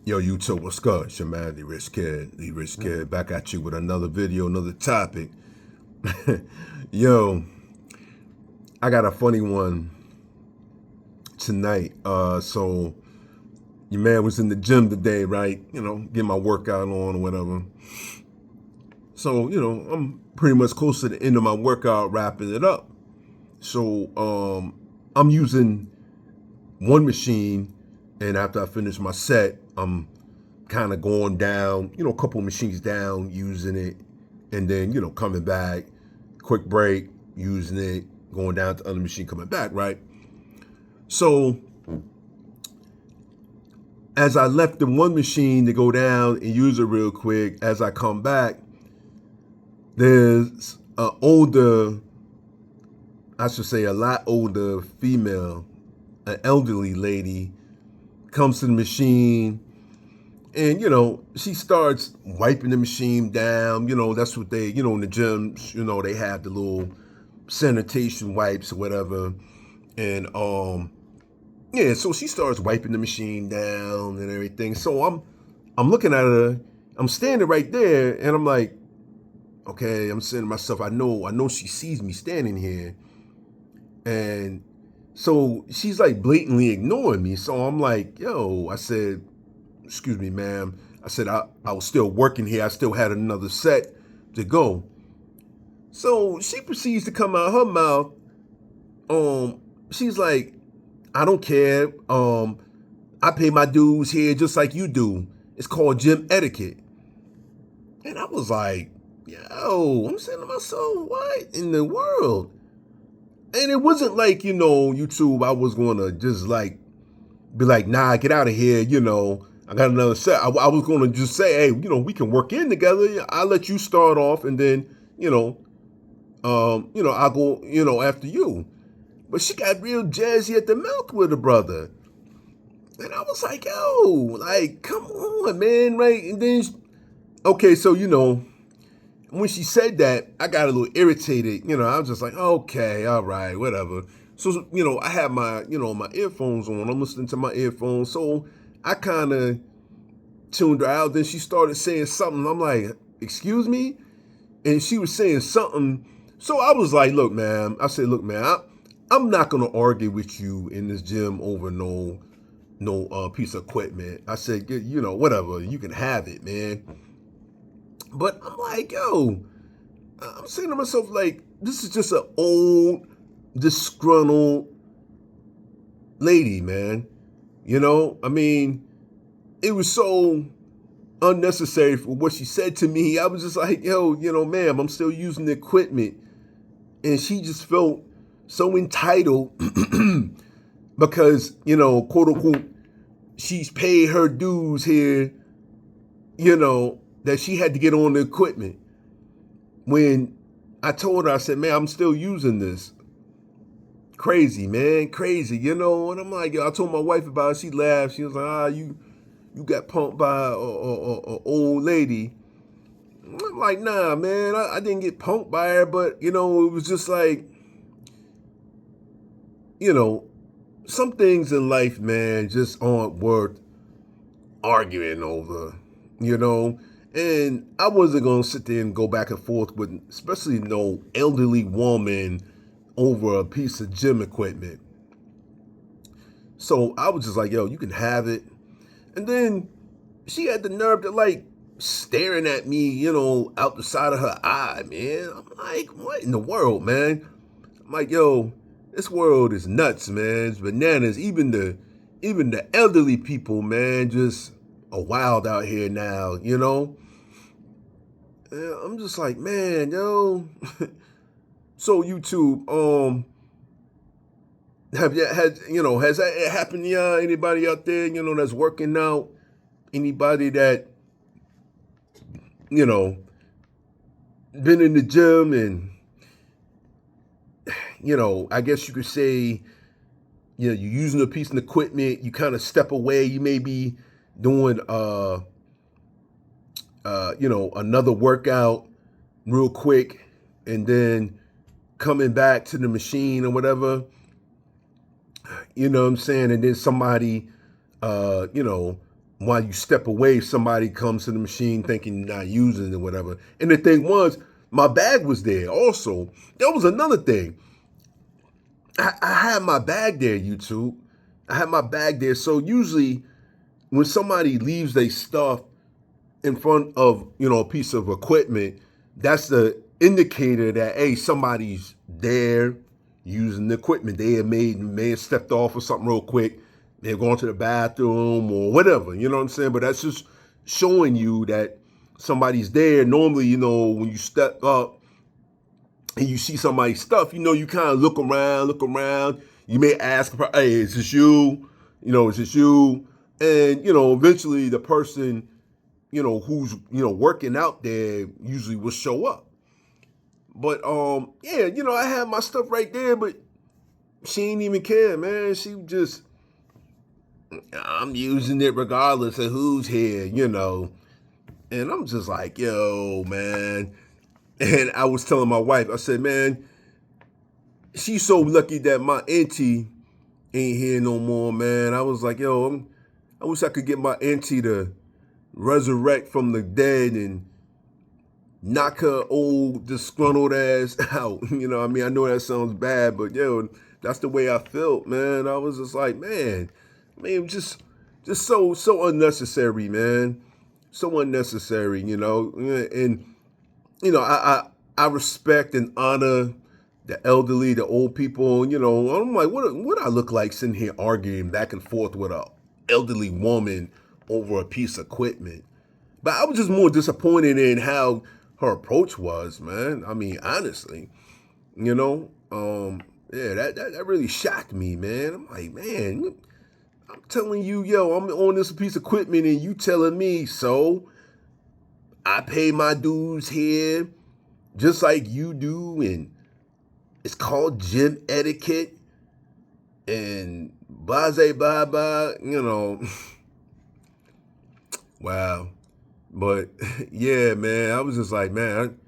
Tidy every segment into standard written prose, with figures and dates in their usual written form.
Yo, YouTube, what's good? It's your man, the Rich Kid. The Rich Kid, back at you with another video, another topic. Yo, I got a funny one tonight. So your man was in the gym today, right? You know, getting my workout on or whatever. So, I'm pretty much close to the end of my workout, wrapping it up. So, I'm using one machine, and after I finish my set, I'm kind of going down, a couple machines down, using it, and then, coming back, quick break, using it, going down to the other machine, coming back, right? So as I left the one machine to go down and use it real quick, as I come back, there's an older, I should say a lot older female, an elderly lady, comes to the machine. And, she starts wiping the machine down. That's what they, in the gyms, they have the little sanitation wipes or whatever. And, yeah, so she starts wiping the machine down and everything. So I'm looking at her. I'm standing right there, and I'm like, okay, I'm saying to myself, I know she sees me standing here. And so she's like blatantly ignoring me. So I'm like, yo, I said, excuse me, ma'am. I said, I was still working here. I still had another set to go. So she proceeds to come out her mouth. She's like, I don't care. I pay my dues here just like you do. It's called gym etiquette. And I was like, yo, I'm saying to myself, what in the world? And it wasn't like, YouTube, I was going to just like, be like, nah, get out of here, I got another set. I was going to just say, hey, we can work in together. I'll let you start off, and then, I'll go, after you. But she got real jazzy at the mouth with her brother. And I was like, yo, like, come on, man, right? And then, okay, so, when she said that, I got a little irritated. I was just like, okay, all right, whatever. So, I have my, my earphones on. I'm listening to my earphones. So I kind of tuned her out. Then she started saying something. I'm like, excuse me? And she was saying something. So I was like, look, man. I said, look, man, I'm not going to argue with you in this gym over no piece of equipment. I said, whatever. You can have it, man. But I'm like, yo, I'm saying to myself, like, this is just an old, disgruntled lady, man. I mean, it was so unnecessary for what she said to me. I was just like, yo, ma'am, I'm still using the equipment. And she just felt so entitled because, quote unquote, she's paid her dues here, that she had to get on the equipment. When I told her, I said, man, I'm still using this. Crazy, man, crazy, And I'm like, yo, I told my wife about it. She laughed. She was like, you got punked by a old lady. I'm like, nah, man, I didn't get punked by her, but, it was just like, some things in life, man, just aren't worth arguing over, And I wasn't going to sit there and go back and forth with, especially no elderly woman over a piece of gym equipment. So I was just like, yo, you can have it. And then she had the nerve to like staring at me, out the side of her eye, man. I'm like, what in the world, man? I'm like, yo, this world is nuts, man. It's bananas. Even the elderly people, man, just are wild out here now, And I'm just like, man, yo. So YouTube, has that happened to y'all? Anybody out there, that's working out? Anybody that, been in the gym and, I guess you could say, you're using a piece of equipment, you kind of step away, you may be doing, another workout real quick, and then coming back to the machine or whatever, you know what I'm saying? And then somebody, while you step away, somebody comes to the machine thinking you're not using it or whatever. And the thing was, my bag was there also. That was another thing. I had my bag there, YouTube. I had my bag there. So usually when somebody leaves their stuff in front of, a piece of equipment, that's the indicator that, hey, somebody's there using the equipment. They may have stepped off or something real quick. They're going to the bathroom or whatever, you know what I'm saying? But that's just showing you that somebody's there. Normally, when you step up and you see somebody's stuff, you kind of look around. You may ask, hey, is this you? Is this you? And, eventually the person, who's, working out there usually will show up. But, yeah, I had my stuff right there, but she ain't even care, man. She just, I'm using it regardless of who's here, And I'm just like, yo, man. And I was telling my wife, I said, man, she's so lucky that my auntie ain't here no more, man. I was like, yo, I wish I could get my auntie to resurrect from the dead and knock her old disgruntled ass out. I know that sounds bad, but yo, that's the way I felt, man. I was just like, man, just so unnecessary, man. So unnecessary, and I respect and honor the elderly, the old people. I'm like, what I look like sitting here arguing back and forth with a elderly woman over a piece of equipment. But I was just more disappointed in how her approach was, man. Honestly, yeah, that really shocked me, man. I'm like, man, I'm telling you, yo, I'm on this piece of equipment and you telling me, so I pay my dues here just like you do, and it's called gym etiquette and blase blah blah, Wow. But yeah, man, I was just like, man,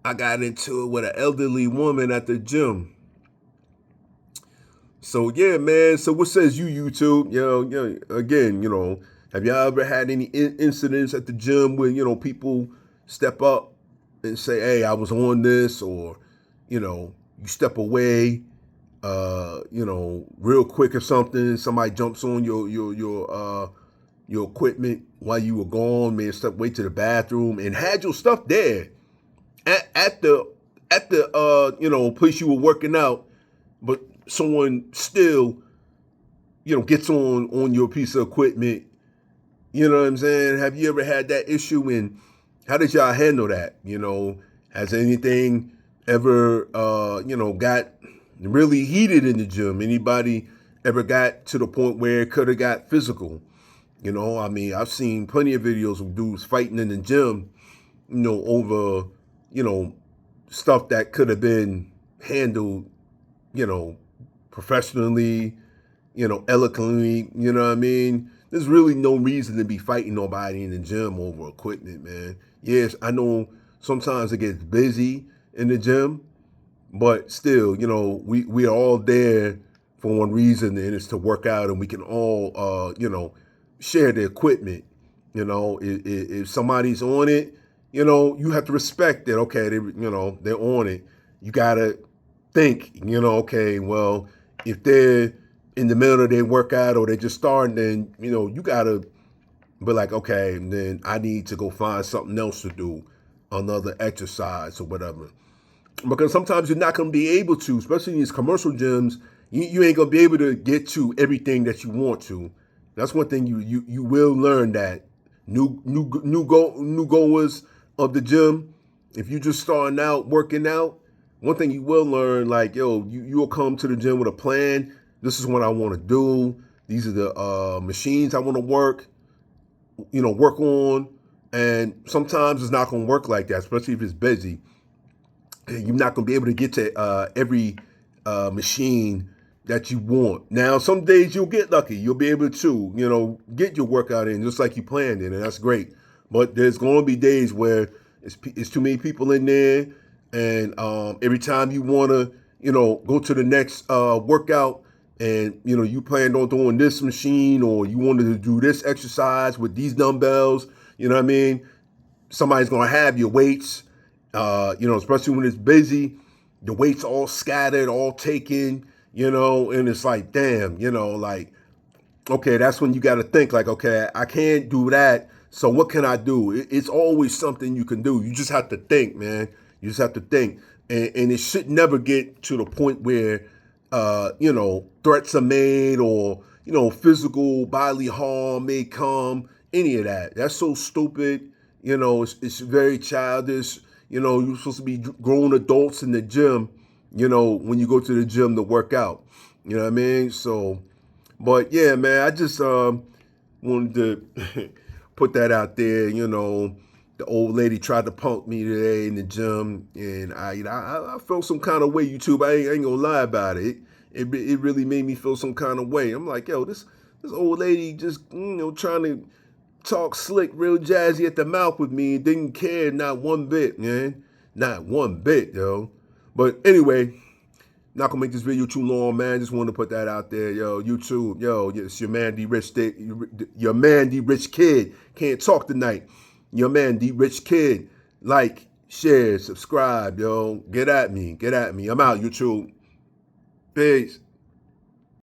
I got into it with an elderly woman at the gym. So yeah, man. So what says you, YouTube? Again, have y'all ever had any incidents at the gym where people step up and say, "Hey, I was on this," or you step away, real quick or something. Somebody jumps on your equipment while you were gone, man. Step way to the bathroom and had your stuff there at the place you were working out, but someone still, gets on your piece of equipment. You know what I'm saying? Have you ever had that issue, and how did y'all handle that? Has anything ever, got really heated in the gym? Anybody ever got to the point where it could have got physical? I've seen plenty of videos of dudes fighting in the gym, over, stuff that could have been handled, professionally, eloquently, There's really no reason to be fighting nobody in the gym over equipment, man. Yes, I know sometimes it gets busy in the gym, but still, we are all there for one reason, and it's to work out, and we can all, share the equipment. If somebody's on it, you have to respect that. Okay, they're on it. You gotta think, okay, well, if they're in the middle of their workout or they're just starting, then you gotta be like, okay, then I need to go find something else to do, another exercise or whatever. Because sometimes you're not gonna be able to, especially in these commercial gyms, you ain't gonna be able to get to everything that you want to. That's one thing you will learn, that new goers of the gym, if you just starting out working out, one thing you will learn, like, yo, you'll come to the gym with a plan. This is what I want to do. These are the machines I want to work on. And sometimes it's not going to work like that, especially if it's busy. You're not going to be able to get to every machine that you want. Now, some days you'll get lucky. You'll be able to, get your workout in just like you planned it, and that's great. But there's going to be days where it's too many people in there, and every time you want to, go to the next workout and you planned on doing this machine, or you wanted to do this exercise with these dumbbells, you know what I mean? Somebody's gonna have your weights, especially when it's busy. The weights all scattered, all taken, and it's like, damn, like, okay, that's when you got to think, like, okay, I can't do that. So what can I do? It's always something you can do. You just have to think, man. You just have to think, and it should never get to the point where, threats are made, or physical bodily harm may come. Any of that. That's so stupid. It's very childish. You're supposed to be grown adults in the gym. When you go to the gym to work out. You know what I mean? So. But yeah, man, I just wanted to put that out there. The old lady tried to punk me today in the gym, and I felt some kind of way. YouTube, I ain't gonna lie about it. It really made me feel some kind of way. I'm like, yo, this old lady just trying to talk slick, real jazzy at the mouth with me, and didn't care not one bit, man, not one bit, yo. But anyway. Not gonna make this video too long, man. Just wanted to put that out there, yo. YouTube, yo, it's your man D Rich, your man D Rich Kid. Can't talk tonight. Your man D Rich Kid. Like, share, subscribe, yo. Get at me. I'm out, YouTube. Peace.